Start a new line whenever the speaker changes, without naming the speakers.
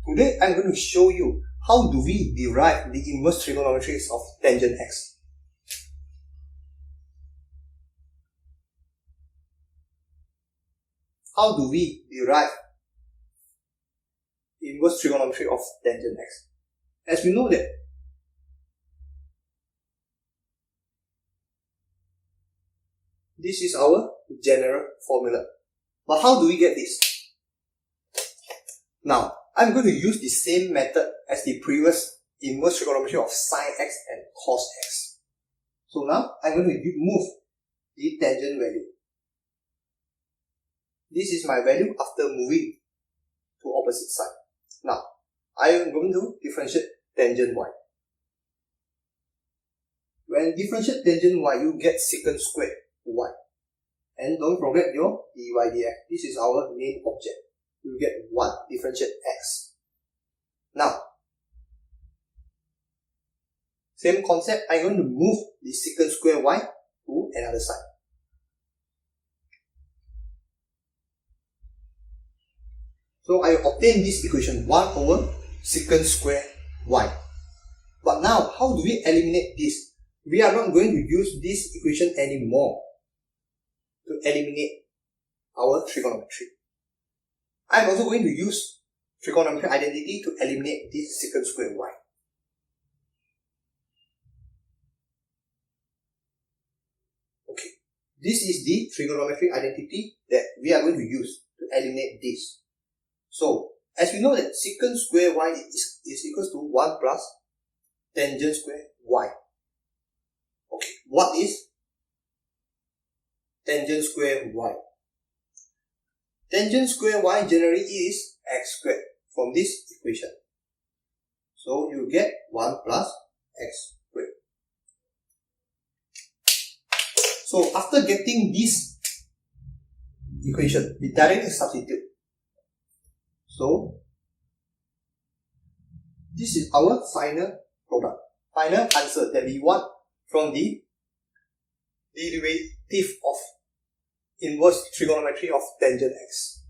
Today I'm going to show you how do we derive the inverse trigonometries of tangent x. How do we derive inverse trigonometry of tangent x? As we know that this is our general formula. But how do we get this? Now, I'm going to use the same method as the previous inverse trigonometry of sine x and cos x. So now, I'm going to move the tangent value. This is my value after moving to opposite side. Now, I am going to differentiate tangent y. When differentiate tangent y, you get secant squared y. And don't forget your dy dx. This is our main object. You get 1 differentiate x. Now, same concept, I'm going to move the secant square y to another side. So I obtain this equation 1 over secant square y. But now, how do we eliminate this? We are not going to use this equation anymore to eliminate our trigonometry. I'm also going to use trigonometric identity to eliminate this secant square y. Okay, this is the trigonometric identity that we are going to use to eliminate this. So, as we know that secant square y is equals to 1 plus tangent square y. Okay, what is tangent square y? Tangent square y generally is x squared from this equation. So you get 1 plus x squared. So after getting this equation, we directly substitute. So this is our final product, final answer that we want from the derivative of inverse trigonometry of tangent x.